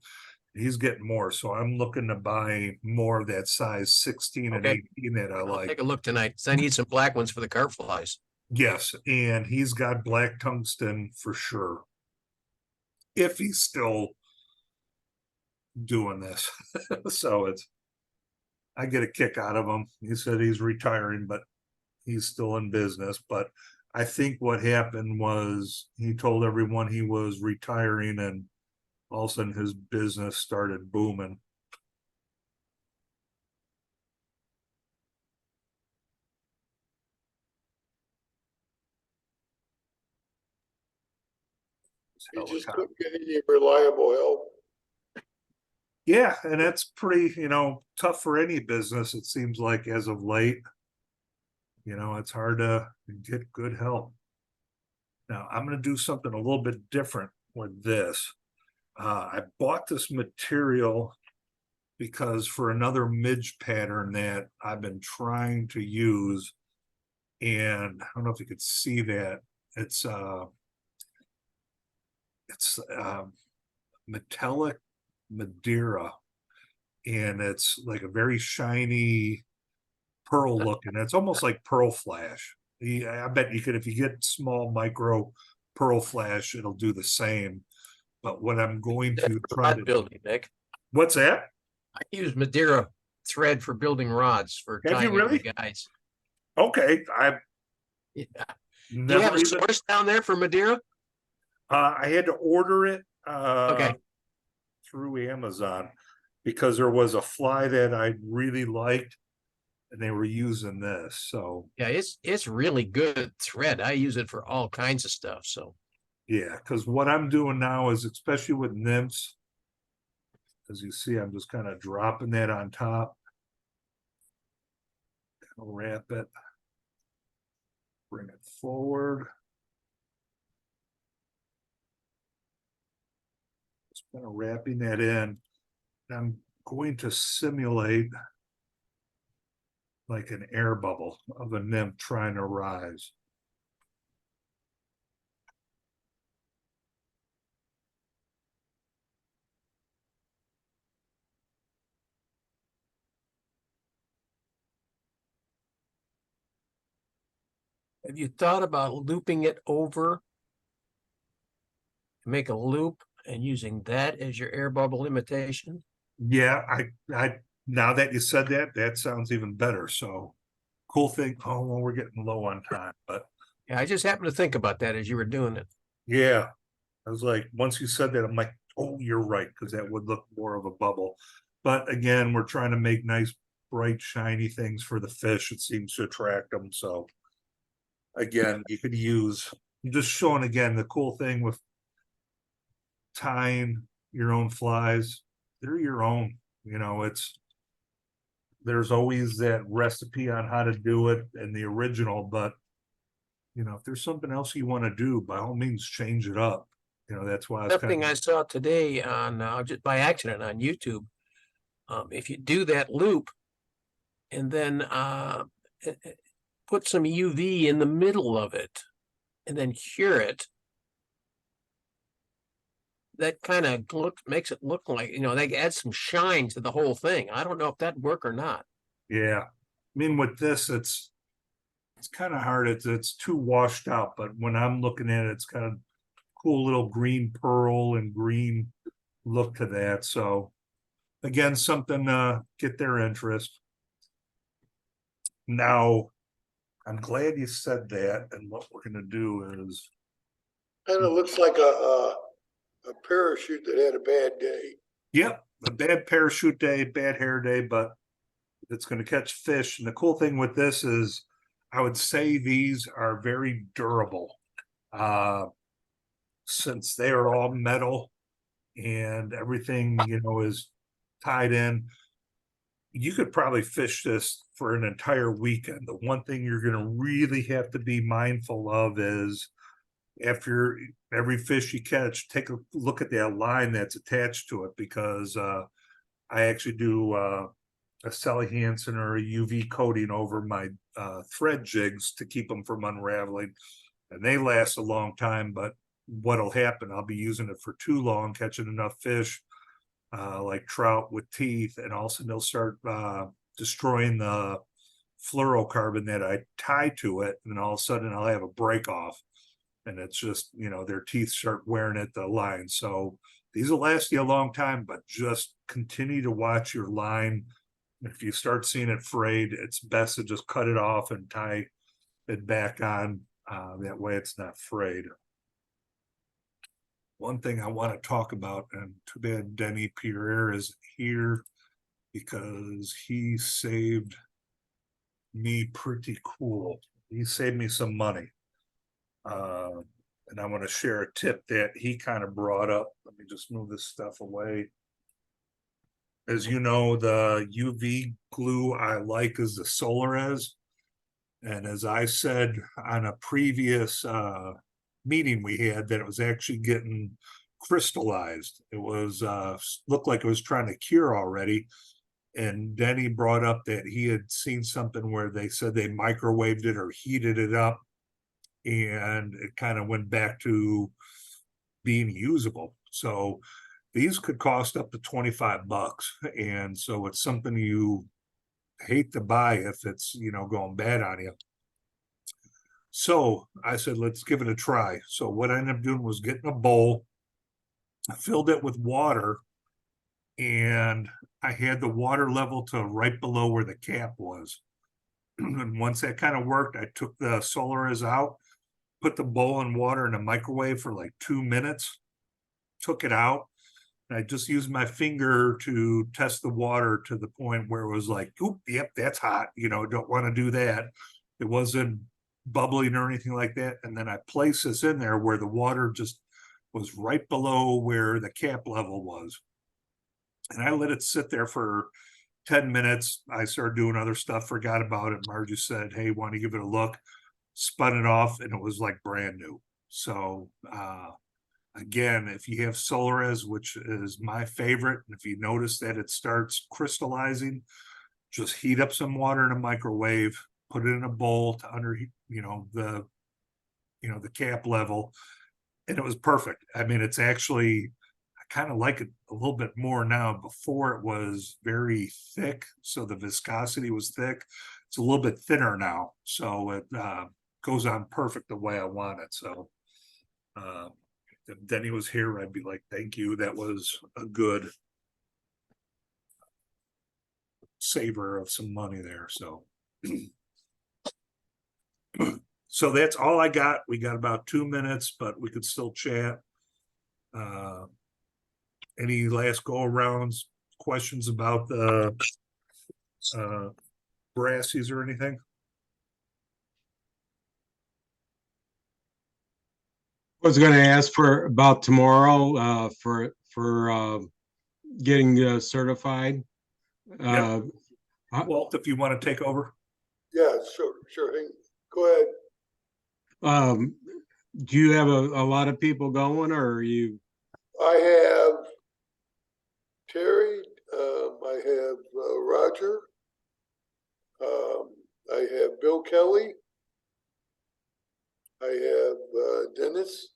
He's getting more. So I'm looking to buy more of that size 16 and Okay. 18 that I I'll like. take a look tonight. 'Cause I need some black ones for the carp flies. Yes, and he's got black tungsten for sure. If he's still doing this. So it's, I get a kick out of him. He said he's retiring, but he's still in business. But I think what happened was he told everyone he was retiring, and all of a sudden his business started booming. He just couldn't get any reliable help. Yeah, and that's pretty, tough for any business, it seems like as of late. It's hard to get good help. Now, I'm gonna do something a little bit different with this. I bought this material because for another midge pattern that I've been trying to use, and I don't know if you could see that, it's metallic Madeira, and it's like a very shiny pearl look, and it's almost like pearl flash. I bet you could, if you get small micro pearl flash, it'll do the same. But what I'm going to try Rod to building, Nick. what's that? I use Madeira thread for building rods for Have you tying in really? the guys. Okay, I've Yeah. Do you never have a even source down there for Madeira? I had to order it Okay. through Amazon because there was a fly that I really liked and they were using this. So Yeah, it's really good thread. I use it for all kinds of stuff. So yeah, because what I'm doing now is, especially with nymphs, as you see, I'm just kind of dropping that on top. I'll wrap it, bring it forward. Just kind of wrapping that in. I'm going to simulate like an air bubble of a nymph trying to rise. have you thought about looping it over? Make a loop and using that as your air bubble imitation? Yeah, I now that you said that, that sounds even better. So cool thing. Oh, well, we're getting low on time, but Yeah, I just happened to think about that as you were doing it. yeah, I was like, once you said that, I'm like, oh, you're right, because that would look more of a bubble. But again, we're trying to make nice, bright, shiny things for the fish. It seems to attract them. So again, you could use, I'm just showing again the cool thing with tying your own flies. They're your own. There's always that recipe on how to do it and the original, but if there's something else you want to do, by all means change it up. That's why I was Something kind I of saw today on just by accident on YouTube. If you do that loop and then put some UV in the middle of it and then cure it, that kind of makes it look like, they add some shine to the whole thing. I don't know if that'd work or not. yeah. I mean, with this, it's kind of hard. It's too washed out, but when I'm looking at it, it's kind of cool little green pearl and green look to that. So again, something get their interest. Now, I'm glad you said that, and what we're gonna do is Kind of looks like a parachute that had a bad day. yep, a bad parachute day, bad hair day, but it's going to catch fish. And the cool thing with this is I would say these are very durable. Since they are all metal and everything, is tied in, you could probably fish this for an entire weekend. The one thing you're going to really have to be mindful of is after every fish you catch, take a look at that line that's attached to it, because I actually do a Sally Hansen or a UV coating over my thread jigs to keep them from unraveling, and they last a long time. But what'll happen, I'll be using it for too long, catching enough fish like trout with teeth, and also they'll start destroying the fluorocarbon that I tie to it, and then all of a sudden I'll have a break off, and it's just, their teeth start wearing at the line. So these will last you a long time, but just continue to watch your line. If you start seeing it frayed, it's best to just cut it off and tie it back on. That way it's not frayed. One thing I want to talk about, and too bad Denny Pierre is here, because he saved me pretty cool. He saved me some money. And I want to share a tip that he kind of brought up. Let me just move this stuff away. As you know, the UV glue I like is the Solarez. And as I said on a previous meeting we had, that it was actually getting crystallized. It was looked like it was trying to cure already. And Denny brought up that he had seen something where they said they microwaved it or heated it up, and it kind of went back to being usable. So these could cost up to $25. And so it's something you hate to buy if it's, going bad on you. So I said, let's give it a try. So what I ended up doing was getting a bowl, I filled it with water, and I had the water level to right below where the cap was. And once that kind of worked, I took the Solaris out, put the bowl in water in a microwave for like 2 minutes, took it out. And I just used my finger to test the water to the point where it was like, oop, yep, that's hot. Don't want to do that. It wasn't bubbling or anything like that. And then I placed this in there where the water just was right below where the cap level was. And I let it sit there for 10 minutes. I started doing other stuff, forgot about it. Margie said, hey, want to give it a look? Spun it off, and it was like brand new. So again, if you have Solaris, which is my favorite, and if you notice that it starts crystallizing, just heat up some water in a microwave, put it in a bowl to under, the cap level, and it was perfect. I mean, it's actually, I kind of like it a little bit more now. Before it was very thick, so the viscosity was thick. It's a little bit thinner now, so it goes on perfect the way I want it. So if Denny was here, I'd be like, thank you. That was a good saver of some money there. So so that's all I got. We got about 2 minutes, but we could still chat. Any last go arounds, questions about the Brassies or anything? I was gonna ask for about tomorrow, for getting certified. Yep. Walt, if you want to take over. Yeah, sure. Hey, go ahead. Do you have a lot of people going, or are you? I have Terry, I have Roger, I have Bill Kelly, I have Dennis,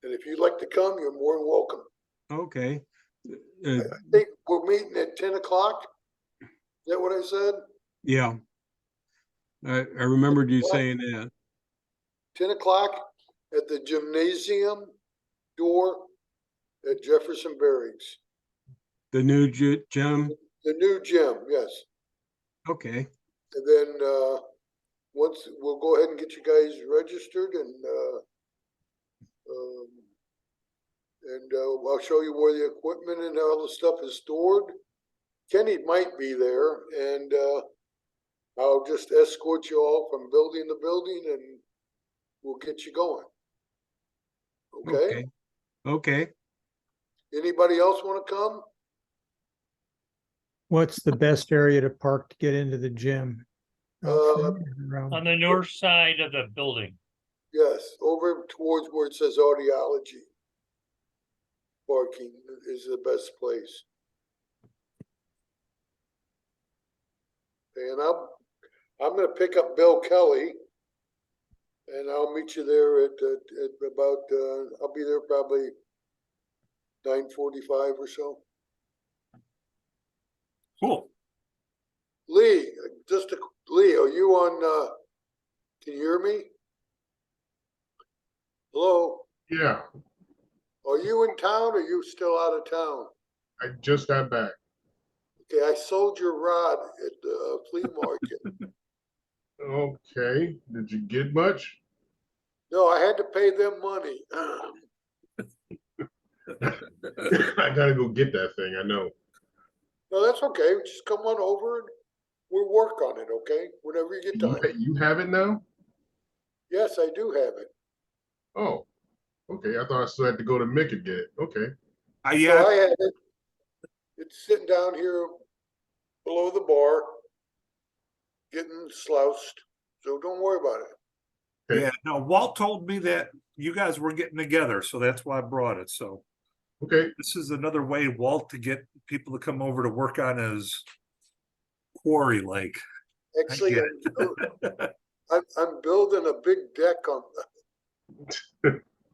and if you'd like to come, you're more than welcome. Okay. I think we're meeting at 10 o'clock. Is that what I said? Yeah. I remembered you saying that. 10 o'clock at the gymnasium door at Jefferson Barracks. The new gym? The new gym, yes. Okay. And then once we'll go ahead and get you guys registered, and I'll show you where the equipment and all the stuff is stored. Kenny might be there, and I'll just escort you all from building to building, and we'll get you going. Okay? Okay. Anybody else want to come? What's the best area to park to get into the gym? Out front or around? On the north side of the building. Yes, over towards where it says audiology. Parking is the best place. And I'm going to pick up Bill Kelly, and I'll meet you there at about I'll be there probably 9:45 or so. Cool. Lee, Lee, are you on? Can you hear me? Hello. Yeah, Are you in town, or are you still out of town? I just got back. Okay, I sold your rod at the flea market. Okay, did you get much? No, I had to pay them money. I gotta go get that thing, I know. No, that's okay. Just come on over and we'll work on it, okay? Whenever you get time. You have it now? Yes, I do have it. Oh, okay, I thought I still had to go to Mick and get it, okay. So I have it. It's sitting down here below the bar, getting sloused, so don't worry about it. Okay. Yeah, no, Walt told me that you guys were getting together, so that's why I brought it. So Okay, this is another way, Walt, to get people to come over to work on his quarry lake. Actually, get I'm building a big deck on.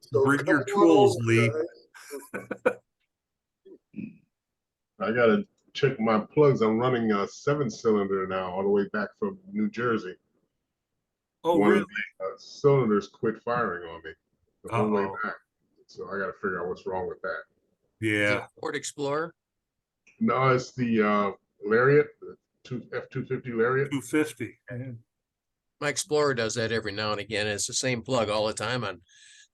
So Bring come your on tools, over, Lee. guys. I gotta check my plugs. I'm running a 7-cylinder now, all the way back from New Jersey. Oh, One really? of the cylinders quit firing on me the whole way Uh-oh. back. So I gotta figure out what's wrong with that. Is it Yeah. a Ford Explorer? No, it's the Lariat, the F-250 Lariat. 250. My Explorer does that every now and again. It's the same plug all the time on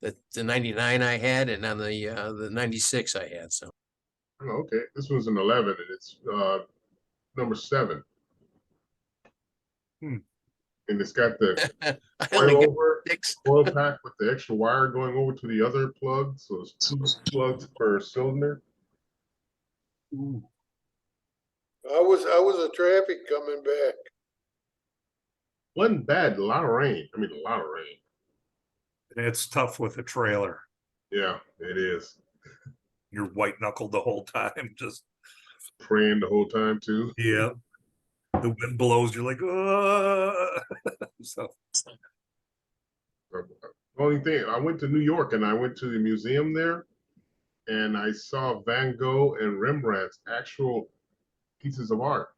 the 99 I had and on the 96 I had. So Oh, okay, this one's an 11 and it's number 7. Hmm. And it's got the I only got coil 6. pack with the extra wire going over to the other plug. So it's 2 plugs per cylinder. Ooh. I was a traffic coming back. Wasn't bad, a lot of rain. I mean, a lot of rain. It's tough with a trailer. Yeah, it is. You're white knuckled the whole time. Just, Praying the whole time too. yeah. The wind blows, you're like, so Only thing, I went to New York and I went to the museum there and I saw Van Gogh and Rembrandt's actual pieces of art.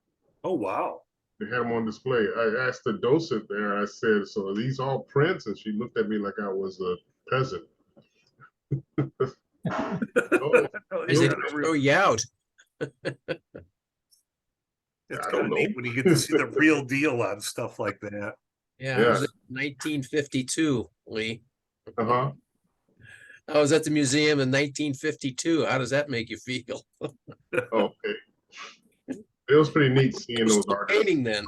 oh wow. They had them on display. I asked the docent there, I said, so are these all prints? And she looked at me like I was a peasant. Oh, Is You it gotta throw you out? It's I kind of don't neat know. when you get to see the real deal on stuff like that. Yeah, I was Yeah. at 1952, Lee. Uh-huh. I was at the museum in 1952. How does that make you feel? Oh, okay. It was pretty neat seeing those Still artists. painting then.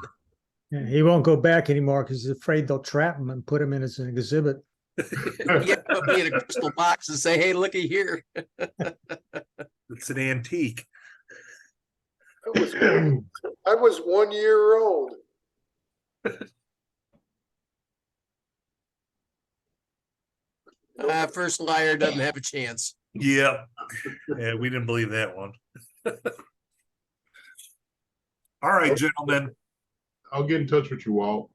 Yeah, he won't go back anymore because he's afraid they'll trap him and put him in as an exhibit. Yeah, put me in a crystal box and say, "Hey, looky here." It's an antique. I was 1 year old. First liar doesn't have a chance. Yeah. Yeah, we didn't believe that one. All right, gentlemen. I'll get in touch with you all.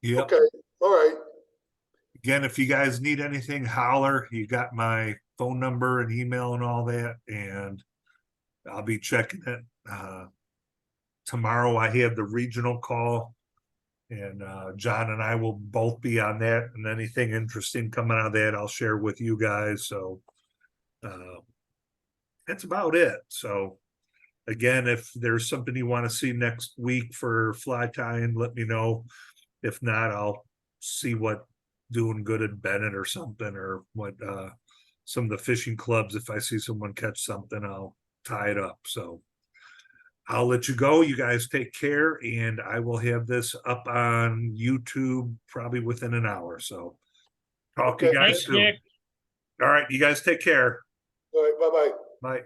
Yeah. Okay, all right. Again, if you guys need anything, holler. You got my phone number and email and all that, and I'll be checking it. Tomorrow I have the regional call, and John and I will both be on that, and anything interesting coming out of that, I'll share with you guys. So that's about it. So again, if there's something you want to see next week for fly tying, let me know. If not, I'll see what doing good at Bennett or something, or what some of the fishing clubs. If I see someone catch something, I'll tie it up. So I'll let you go. You guys take care, and I will have this up on YouTube probably within an hour. So talk to you Okay. guys Thanks, soon. Nick. All right, you guys take care. All right, bye-bye. Bye.